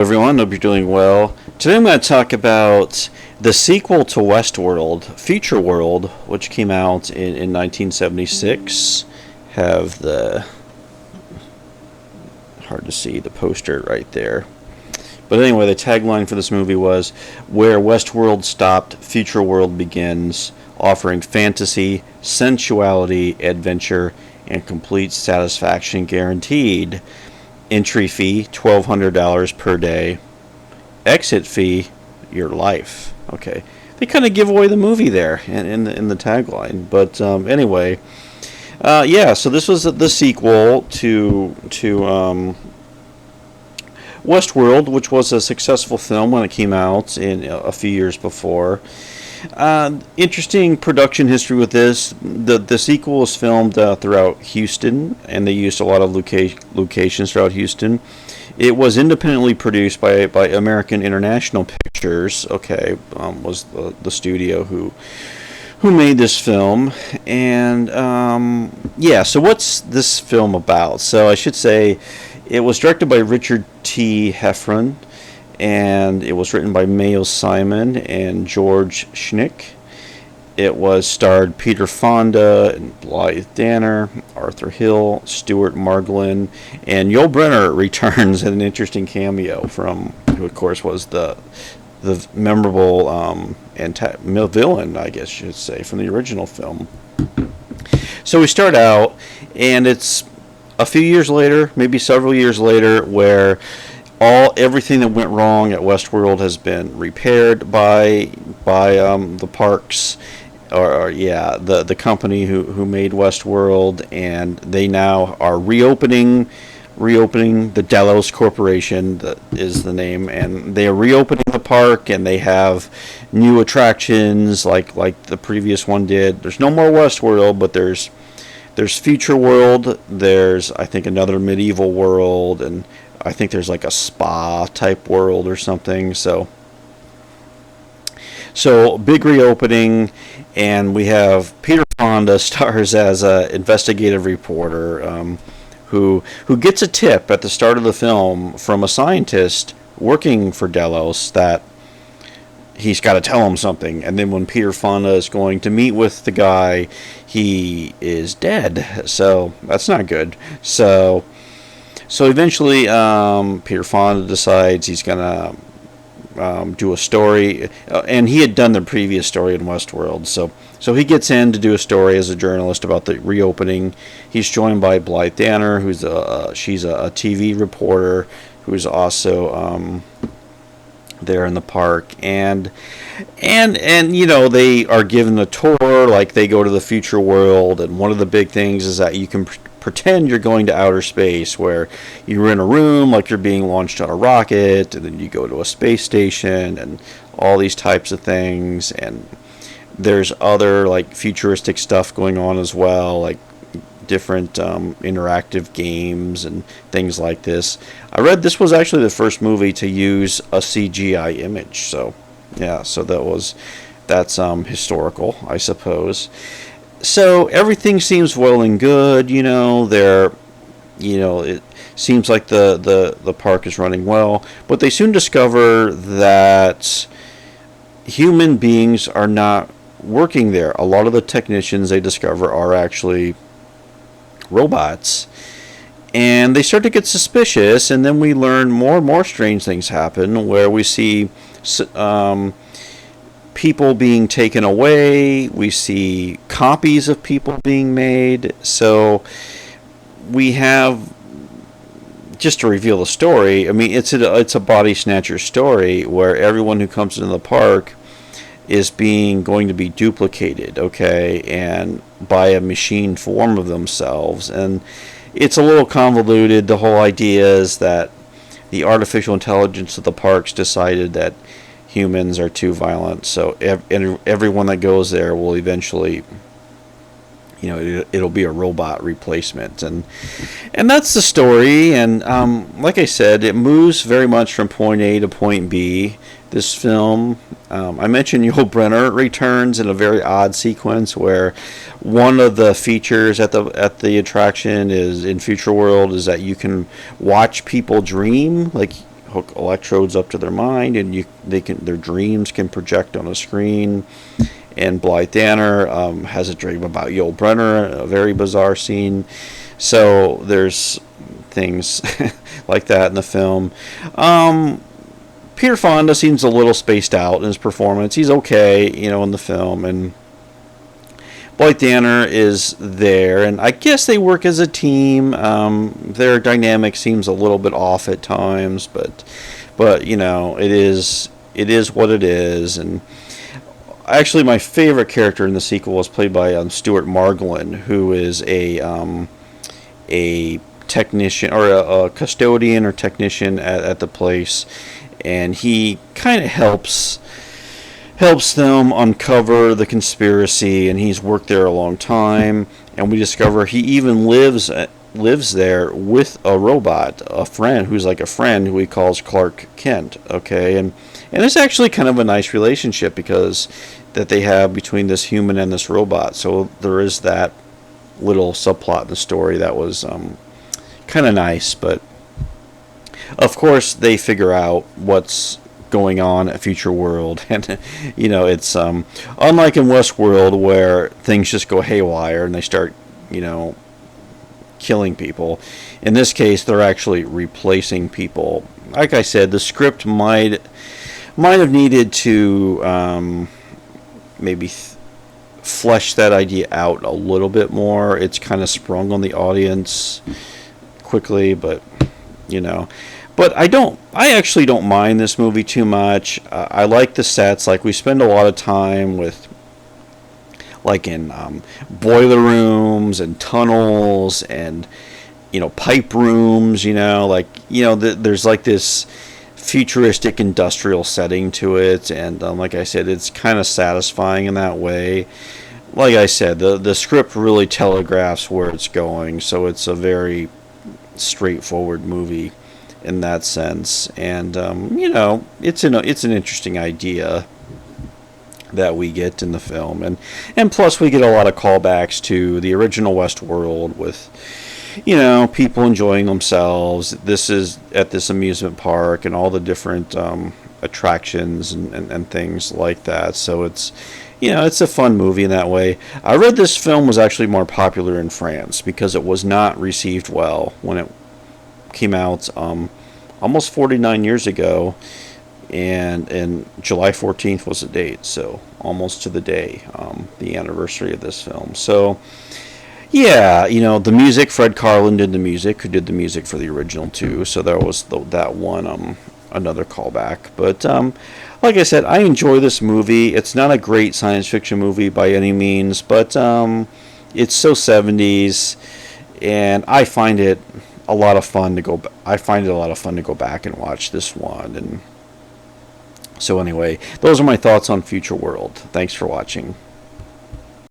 Everyone, hope you're doing well. Today I'm going to talk about the sequel to Westworld, Futureworld, which came out in 1976. Have the hard to see the poster right there. But anyway, the tagline for this movie was "Where Westworld stopped, Futureworld begins," offering fantasy, sensuality, adventure, and complete satisfaction guaranteed. Entry fee $1,200 per day. Exit fee your life. Okay, they kind of give away the movie there in the tagline. But anyway, yeah. So this was the sequel to Westworld, which was a successful film when it came out in a few years before. Interesting production history with this. The sequel was filmed throughout Houston, and they used a lot of locations throughout Houston. It was independently produced by American International Pictures. Okay, was the studio who made this film, and yeah. So what's this film about? So I should say, it was directed by Richard T. Heffron, and it was written by Mayo Simon and George Schnick. It was starred Peter Fonda and Blythe Danner, Arthur Hill, Stuart Margolin, and Yul Brynner returns in an interesting cameo from, who of course was the memorable villain, I guess you should say, from the original film. So we start out, and it's a few years later, maybe several years later, where everything that went wrong at Westworld has been repaired by the parks, or the company who made Westworld, and they now are reopening the Delos Corporation, that is the name, and they are reopening the park, and they have new attractions like the previous one did. There's no more Westworld, but there's Futureworld. There's, I think, another medieval world, and I think there's like a spa type world or something. So big reopening, and we have Peter Fonda stars as an investigative reporter who gets a tip at the start of the film from a scientist working for Delos that he's got to tell him something, and then when Peter Fonda is going to meet with the guy, he is dead. So that's not good. So eventually, Peter Fonda decides he's gonna do a story, and he had done the previous story in Westworld. So he gets in to do a story as a journalist about the reopening. He's joined by Blythe Danner, she's a TV reporter who's also there in the park, and they are given a tour. Like, they go to the future world, and one of the big things is that you can pretend you're going to outer space, where you're in a room like you're being launched on a rocket, and then you go to a space station, and all these types of things. And there's other like futuristic stuff going on as well, like different interactive games and things like this. I read this was actually the first movie to use a CGI image, so yeah, so that's historical, I suppose. So everything seems well and good, it seems like the park is running well, but they soon discover that human beings are not working there. A lot of the technicians they discover are actually robots, and they start to get suspicious, and then we learn more and more strange things happen, where we see people being taken away, we see copies of people being made. So we have, just to reveal the story, I mean, it's a body snatcher story where everyone who comes into the park is going to be duplicated, okay, and by a machine form of themselves. And it's a little convoluted. The whole idea is that the artificial intelligence of the parks decided that humans are too violent, so everyone that goes there will eventually, it'll be a robot replacement, and that's the story. And like I said, it moves very much from point A to point B. This film, I mentioned Yul Brynner returns in a very odd sequence where one of the features at the attraction is in Futureworld is that you can watch people dream, like hook electrodes up to their mind, and their dreams can project on a screen. And Blythe Danner has a dream about Yul Brynner, a very bizarre scene. So there's things like that in the film. Peter Fonda seems a little spaced out in his performance. He's okay, in the film, and Blythe Danner is there, and I guess they work as a team. Their dynamic seems a little bit off at times, but it is what it is. And actually, my favorite character in the sequel was played by Stuart Margolin, who is a technician or a custodian or technician at the place, and he kind of helps them uncover the conspiracy, and he's worked there a long time, and we discover he even lives there with a robot, a friend who's like a friend who he calls Clark Kent. Okay, and it's actually kind of a nice relationship because that they have between this human and this robot. So there is that little subplot in the story that was kind of nice, but of course they figure out what's going on at Futureworld, and it's unlike in Westworld where things just go haywire and they start killing people. In this case, they're actually replacing people. Like I said, the script might have needed to maybe flesh that idea out a little bit more. It's kind of sprung on the audience quickly, but But I actually don't mind this movie too much. I like the sets. Like, we spend a lot of time with, like, in boiler rooms and tunnels and, pipe rooms, there's like this futuristic industrial setting to it. And like I said, it's kind of satisfying in that way. Like I said, the script really telegraphs where it's going, so it's a very straightforward movie in that sense. And it's an interesting idea that we get in the film, and plus we get a lot of callbacks to the original Westworld with people enjoying themselves. This is at this amusement park and all the different attractions and things like that. So it's it's a fun movie in that way. I read this film was actually more popular in France because it was not received well when it came out almost 49 years ago, and July 14th was the date, so almost to the day, the anniversary of this film. So yeah, the music, Fred Karlin did the music, who did the music for the original too, so there was that one another callback. But like I said, I enjoy this movie. It's not a great science fiction movie by any means, but it's so 70s, and I find it a lot of fun to go. I find it a lot of fun to go back and watch this one. And so anyway, those are my thoughts on Futureworld. Thanks for watching.